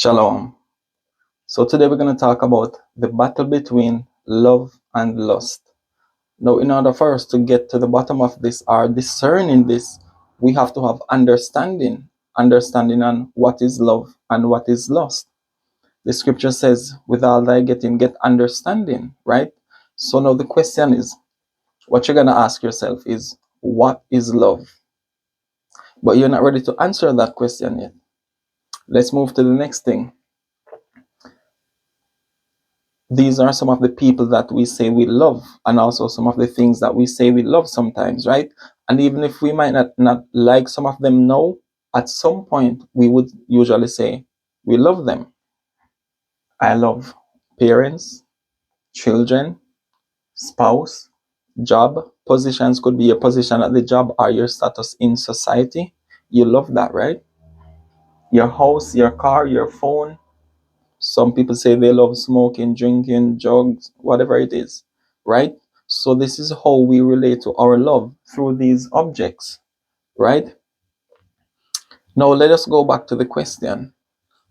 Shalom. So today we're going to talk about the battle between love and lust. Now, in order for us to get to the bottom of this or discerning this, we have to have understanding on what is love and what is lust. The scripture says, with all thy getting, get understanding, right? So now the question is, what you're going to ask yourself is, what is love? But you're not ready to answer that question yet. Let's move to the next thing. These are some of the people that we say we love, and also some of the things that we say we love sometimes, right? And even if we might not like some of them now, at some point we would usually say we love them. I love parents, children, spouse, job. Positions could be your position at the job or your status in society. You love that, right? Your house, your car, your phone. Some people say they love smoking, drinking, drugs, whatever it is, right? So this is how we relate to our love, through these objects, right? Now let us go back to the question.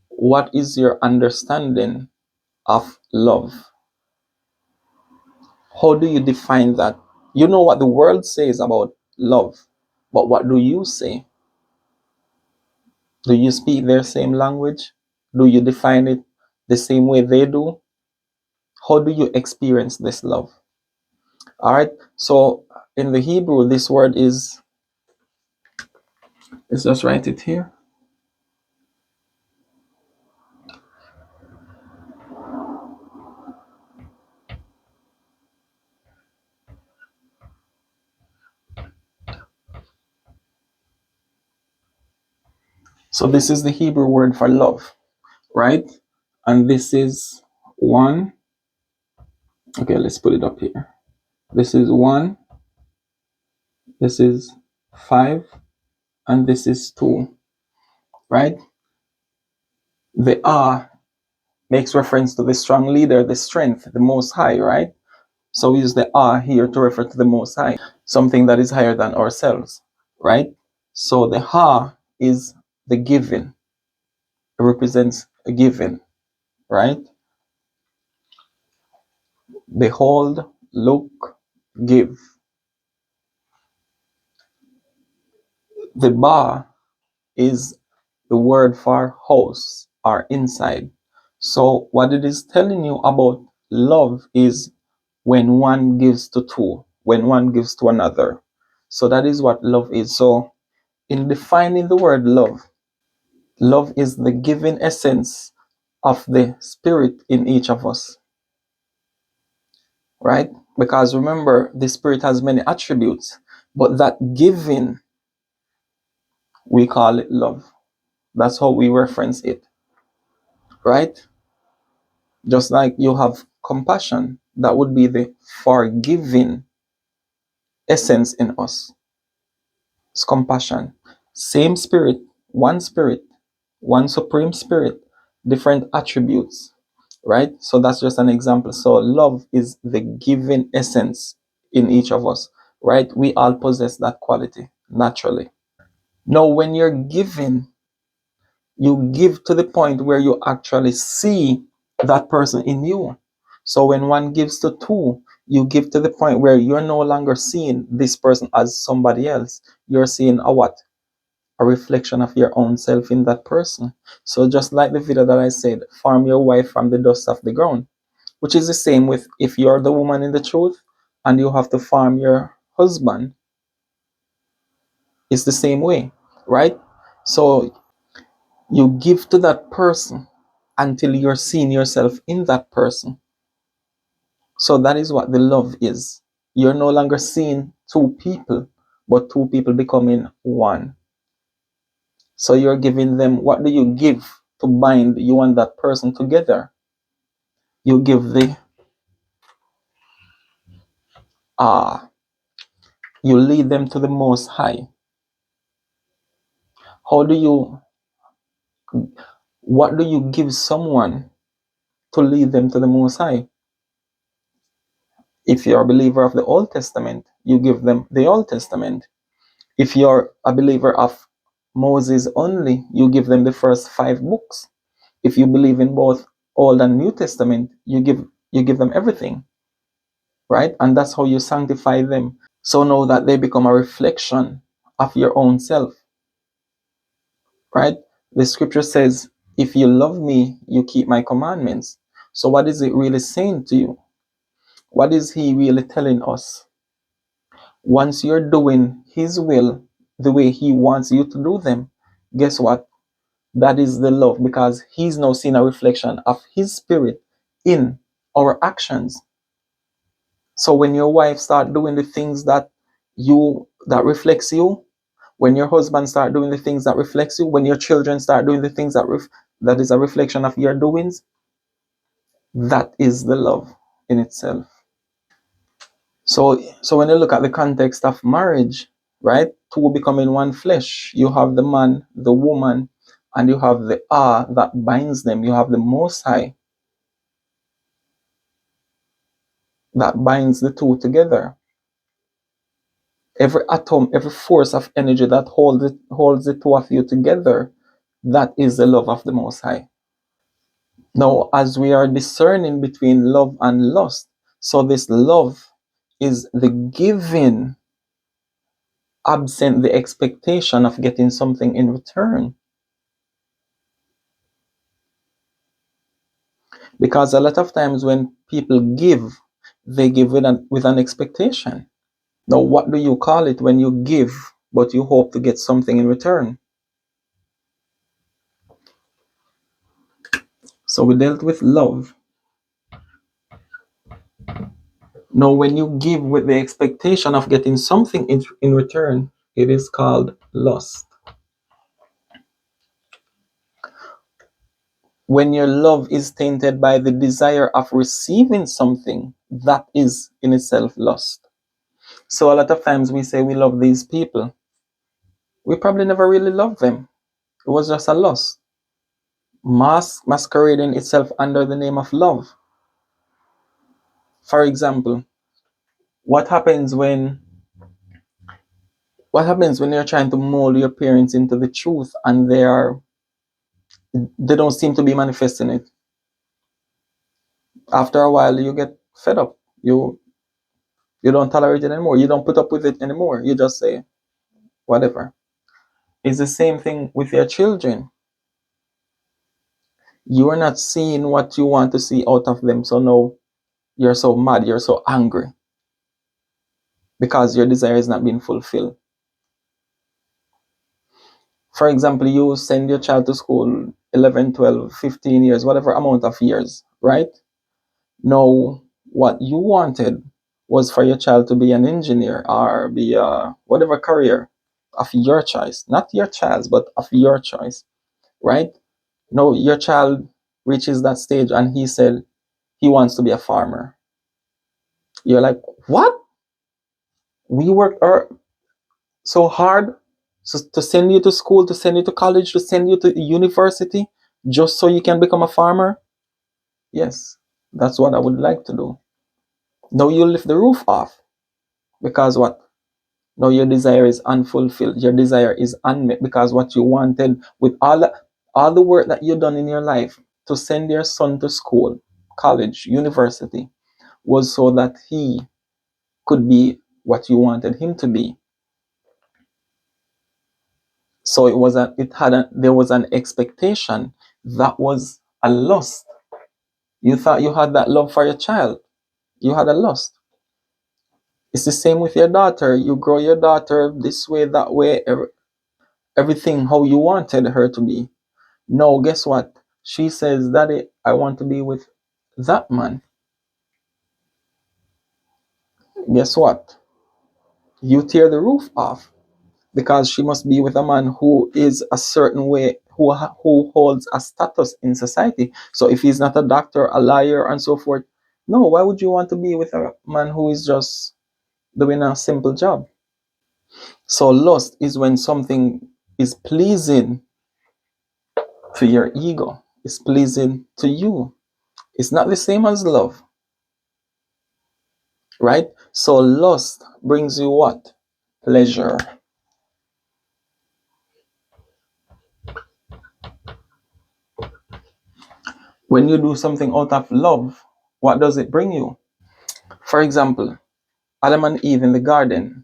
What is your understanding of love? How do you define that? You know what the world says about love, but what do you say? Do you speak their same language? Do you define it the same way they do? How do you experience this love? All right, so in the Hebrew, this word is, let's just write it here. So this is the Hebrew word for love, right? And this is one. Okay, let's put it up here. This is one, this is 5, and this is 2, right? The makes reference to the strong leader, the strength, the most high, right? So we use the here to refer to the most high, something that is higher than ourselves, right? So the is the giving. It represents a giving, right? Behold, look, give. The is the word for house or inside. So what it is telling you about love is when one gives to two, when one gives to another. So that is what love is. So in defining the word love, love is the giving essence of the spirit in each of us, right? Because remember, the spirit has many attributes, but that giving, we call it love. That's how we reference it, right? Just like you have compassion, that would be the forgiving essence in us. It's compassion. Same spirit, one supreme spirit, different attributes, right? So that's just an example. So love is the giving essence in each of us, right? We all possess that quality naturally. Now, when you're giving, you give to the point where you actually see that person in you. So when one gives to two, you give to the point where you're no longer seeing this person as somebody else. You're seeing a what? A reflection of your own self in that person. So just like the video that I said, form your wife from the dust of the ground, which is the same with if you're the woman in the truth and you have to form your husband, it's the same way, right? So you give to that person until you're seeing yourself in that person. So that is what the love is. You're no longer seeing two people, but two people becoming one. So you're giving them, what do you give to bind you and that person together? You give the you lead them to the most high. How do you, what do you give someone to lead them to the most high? If you're a believer of the Old Testament, you give them the Old Testament. If you're a believer of Moses only, you give them the first 5 books. If you believe in both Old and New Testament, you give them everything, right? And that's how you sanctify them. So now that they become a reflection of your own self, right? The scripture says, if you love me, you keep my commandments. So what is it really saying to you? What is he really telling us? Once you're doing his will the way he wants you to do them, guess what? That is the love, because he's now seeing a reflection of his spirit in our actions. So when your wife start doing the things that reflects you, when your husband start doing the things that reflects you, when your children start doing the things that is a reflection of your doings, that is the love in itself. So when you look at the context of marriage, right? Two becoming one flesh. You have the man, the woman, and you have the that binds them. You have the Most High that binds the two together. Every atom, every force of energy that holds the two of you together, that is the love of the Most High. Now, as we are discerning between love and lust, so this love is the giving, absent the expectation of getting something in return. Because a lot of times when people give, they give with an expectation. Now, what do you call it when you give, but you hope to get something in return? So we dealt with love. Now, when you give with the expectation of getting something in return, it is called lust. When your love is tainted by the desire of receiving something, that is in itself lust. So a lot of times we say we love these people. We probably never really loved them. It was just a lust. Masquerading itself under the name of love. For example, what happens when you're trying to mold your parents into the truth and they don't seem to be manifesting it? After a while you get fed up. You don't tolerate it anymore. You don't put up with it anymore. You just say whatever. It's the same thing with your children. You are not seeing what you want to see out of them, so now you're so mad, you're so angry because your desire is not being fulfilled. For example, you send your child to school 11, 12, 15 years, whatever amount of years, right? Now, what you wanted was for your child to be an engineer or be whatever career of your choice, not your child's, but of your choice, right? Now, your child reaches that stage and he said he wants to be a farmer. You're like, what? We worked so hard to send you to school, to send you to college, to send you to university, just so you can become a farmer? Yes, that's what I would like to do. Now you lift the roof off because what? Now your desire is unfulfilled. Your desire is unmet because what you wanted with all the work that you've done in your life to send your son to school, college, university, was so that he could be what you wanted him to be. So there was an expectation that was a lust. You thought you had that love for your child. You had a lust. It's the same with your daughter. You grow your daughter this way, that way, everything how you wanted her to be. No, guess what? She says, Daddy, I want to be with that man. Guess what? You tear the roof off because she must be with a man who is a certain way, who holds a status in society. So if he's not a doctor, a lawyer, and so forth, no, why would you want to be with a man who is just doing a simple job? So lust is when something is pleasing to your ego, is pleasing to you. It's not the same as love, right? So lust brings you what? Pleasure. When you do something out of love, what does it bring you? For example, Adam and Eve in the garden,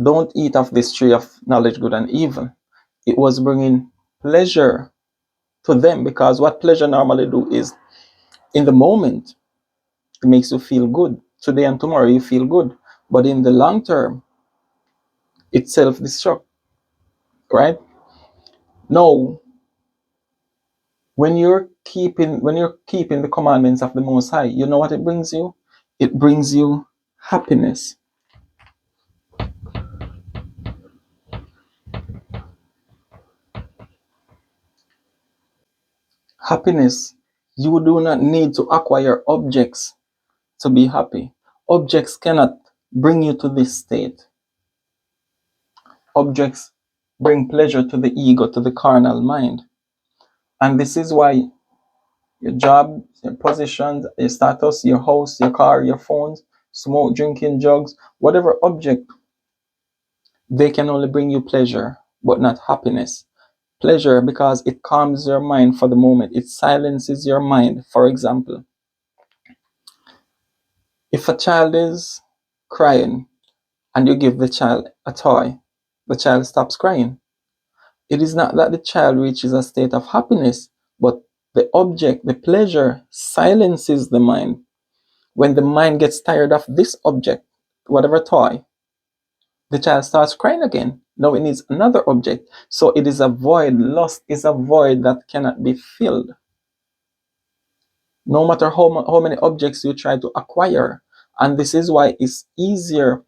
don't eat of this tree of knowledge good and evil. It was bringing pleasure to them, because what pleasure normally do is, in the moment, it makes you feel good. Today and tomorrow you feel good. But in the long term, it's self-destruct, right? Now, when you're keeping the commandments of the Most High, you know what it brings you? It brings you happiness. Happiness. You do not need to acquire objects to be happy. Objects cannot bring you to this state. Objects bring pleasure to the ego, to the carnal mind. And this is why your job, your position, your status, your house, your car, your phones, smoke, drinking, drugs, whatever object, they can only bring you pleasure, but not happiness. Pleasure because it calms your mind for the moment. It silences your mind. For example, if a child is crying and you give the child a toy, the child stops crying. It is not that the child reaches a state of happiness, but the object, the pleasure, silences the mind. When the mind gets tired of this object, whatever toy, the child starts crying again. Now it needs another object. So it is a void. Lust is a void that cannot be filled. No matter how many objects you try to acquire. And this is why it's easier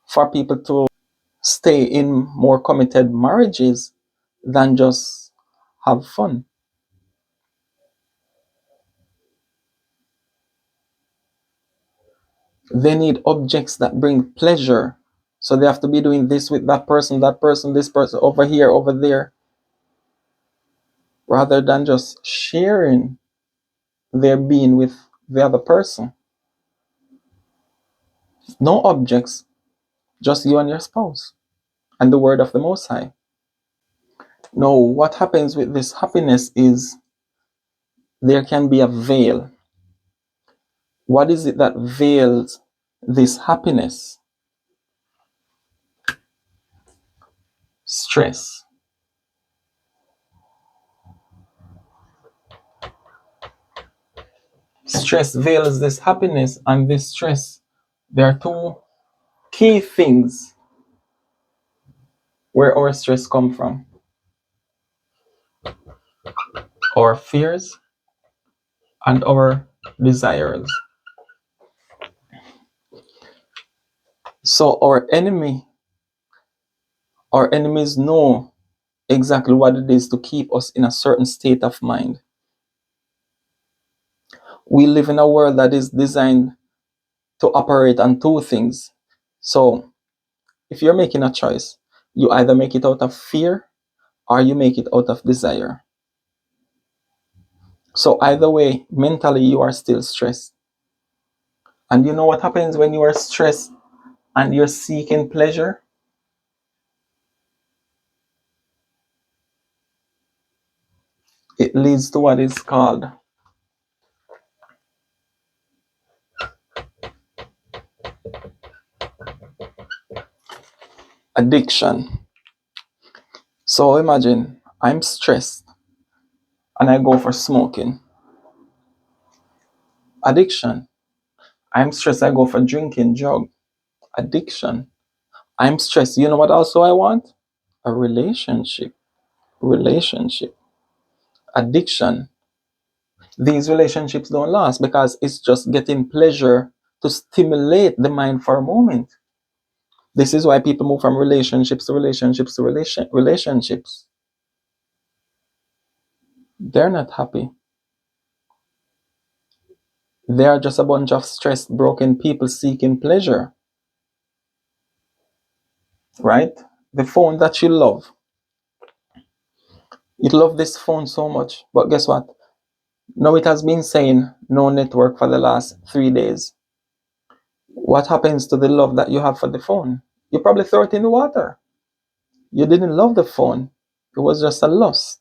for people to stay in more committed marriages than just have fun. They need objects that bring pleasure. So they have to be doing this with that person, this person, over here, over there, rather than just sharing their being with the other person. No objects, just you and your spouse and the word of the Most High. No, what happens with this happiness is there can be a veil. What is it that veils this happiness? Stress. Stress veils this happiness and this stress. There are two key things where our stress come from: our fears and our desires. So our enemies know exactly what it is to keep us in a certain state of mind. We live in a world that is designed to operate on two things. So if you're making a choice, you either make it out of fear or you make it out of desire. So either way, mentally you are still stressed. And you know what happens when you are stressed and you're seeking pleasure? It leads to what is called addiction. So imagine I'm stressed and I go for smoking. Addiction. I'm stressed, I go for drinking, drug. Addiction. I'm stressed. You know what also I want? A relationship. Relationship. Addiction. These relationships don't last because it's just getting pleasure to stimulate the mind for a moment. This is why people move from relationships to relationships to relationships. They're not happy. They are just a bunch of stressed, broken people seeking pleasure. Right? The phone that you love. You love this phone so much, but guess what? Now it has been saying no network for the last 3 days. What happens to the love that you have for the phone? You probably throw it in the water. You didn't love the phone. It was just a loss.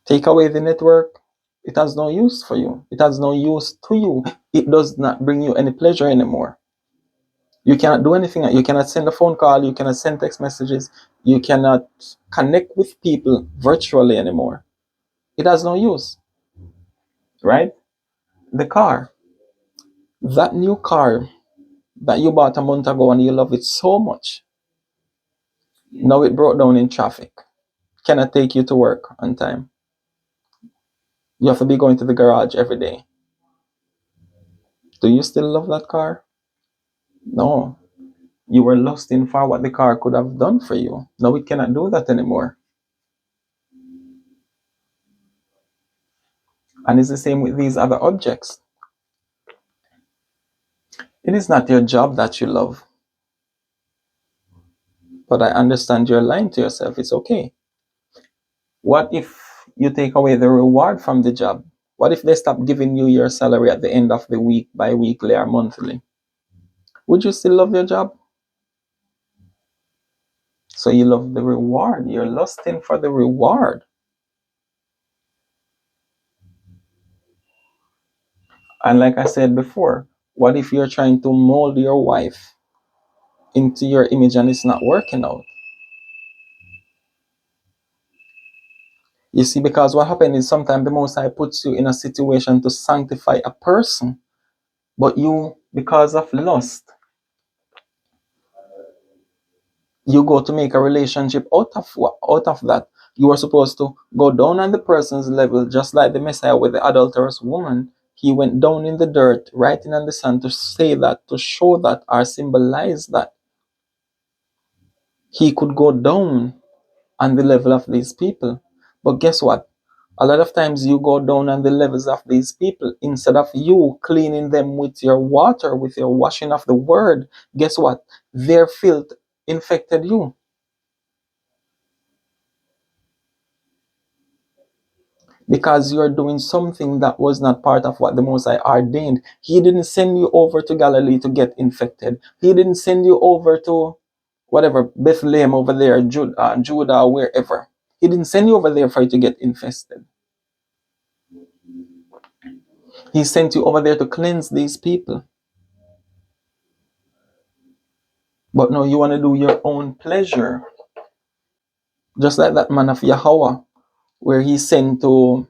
Take away the network, it has no use for you. It has no use to you. It does not bring you any pleasure anymore. You cannot do anything. You cannot send a phone call. You cannot send text messages. You cannot connect with people virtually anymore. It has no use, right? The car, that new car that you bought a month ago and you love it so much, now it broke down in traffic. Cannot take you to work on time. You have to be going to the garage every day. Do you still love that car? No. You were lusting for what the car could have done for you. Now it cannot do that anymore. And it's the same with these other objects. It is not your job that you love. But I understand you're lying to yourself. It's okay. What if you take away the reward from the job? What if they stop giving you your salary at the end of the week, bi-weekly or monthly? Would you still love your job? So you love the reward. You're lusting for the reward. And like I said before, what if you're trying to mold your wife into your image and it's not working out? You see, because what happens is sometimes the Most High puts you in a situation to sanctify a person, but you, because of lust, you go to make a relationship out of that. You are supposed to go down on the person's level, just like the Messiah with the adulterous woman. He went down in the dirt, writing on the sand to say that, to show that, or symbolize that he could go down on the level of these people. But guess what? A lot of times you go down on the levels of these people instead of you cleaning them with your water, with your washing of the word. Guess what? Their filth infected you. Because you're doing something that was not part of what the Most High ordained. He didn't send you over to Galilee to get infected. He didn't send you over to whatever, Bethlehem over there, Judah, wherever. He didn't send you over there for you to get infested. He sent you over there to cleanse these people. But no, you want to do your own pleasure. Just like that man of Yahweh, where he sent to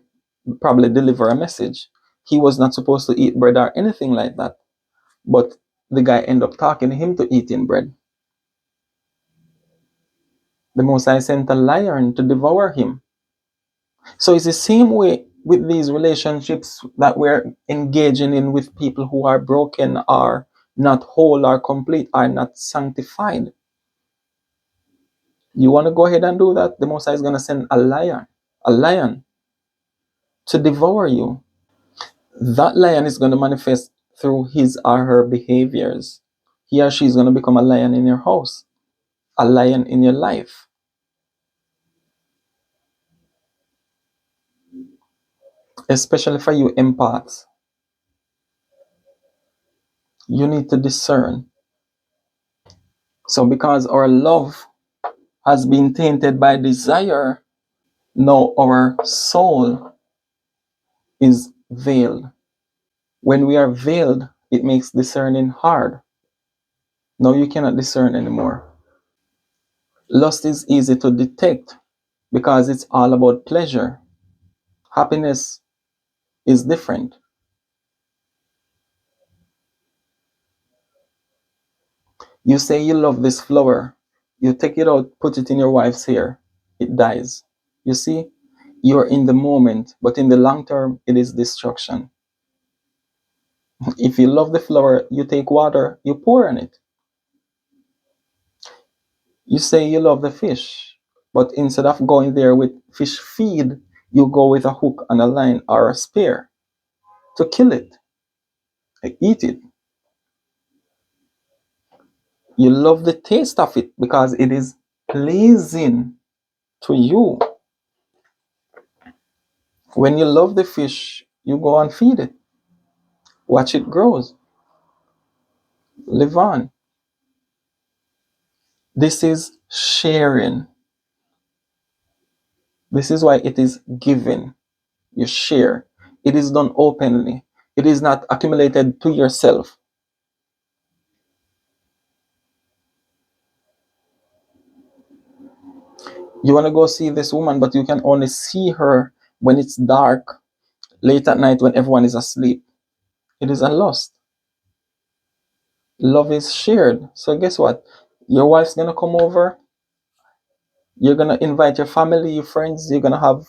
probably deliver a message. He was not supposed to eat bread or anything like that. But the guy ended up talking him to eating bread. The Most High sent a lion to devour him. So it's the same way with these relationships that we're engaging in with people who are broken, are not whole, or complete, are not sanctified. You want to go ahead and do that? The Most High is going to send a lion to devour you. That lion is going to manifest through his or her behaviors. He or she is going to become a lion in your house, a lion in your life. Especially for you empaths, you need to discern. So because our love has been tainted by desire, now our soul is veiled. When we are veiled, it makes discerning hard. Now you cannot discern anymore. Lust is easy to detect because it's all about pleasure. Happiness is different. You say you love this flower, you take it out, put it in your wife's hair, it dies. You see, you're in the moment, but in the long term, it is destruction. If you love the flower, you take water, you pour on it. You say you love the fish, but instead of going there with fish feed, you go with a hook and a line or a spear to kill it, eat it. You love the taste of it because it is pleasing to you. When you love the fish, you go and feed it. Watch it grows. Live on. This is sharing. This is why it is given. You share. It is done openly. It is not accumulated to yourself. You want to go see this woman, but you can only see her when it's dark, late at night when everyone is asleep. It is a lust. Love is shared. So guess what? Your wife's gonna come over. You're gonna invite your family, your friends. You're gonna have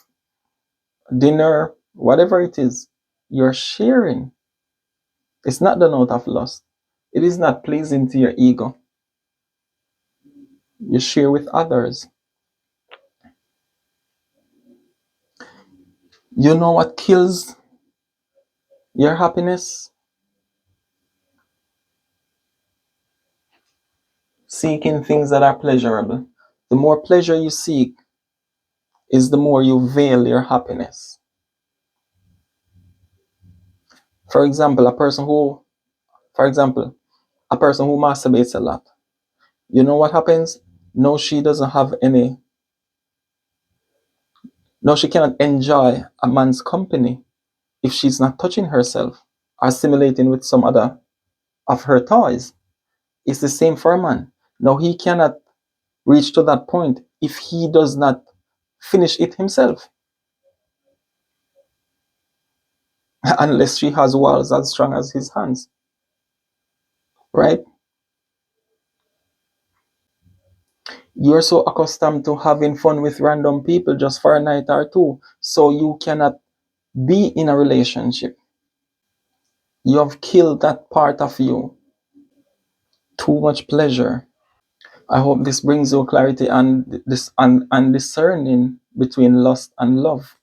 dinner, whatever it is. You're sharing. It's not done out of lust. It is not pleasing to your ego. You share with others. You know what kills your happiness? Seeking things that are pleasurable. The more pleasure you seek, is the more you veil your happiness. For example, for example, a person who masturbates a lot. You know what happens? No, she doesn't have any. No, she cannot enjoy a man's company if she's not touching herself or stimulating with some other of her toys. It's the same for a man. No, he cannot reach to that point if he does not finish it himself, unless she has walls as strong as his hands, right? You're so accustomed to having fun with random people just for a night or two, so you cannot be in a relationship. You have killed that part of you. Too much pleasure. I hope this brings you clarity and this and discerning between lust and love,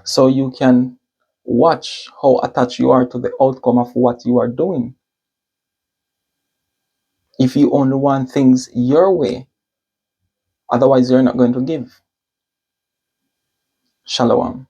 so you can watch how attached you are to the outcome of what you are doing. If you only want things your way, otherwise you're not going to give. Shalom.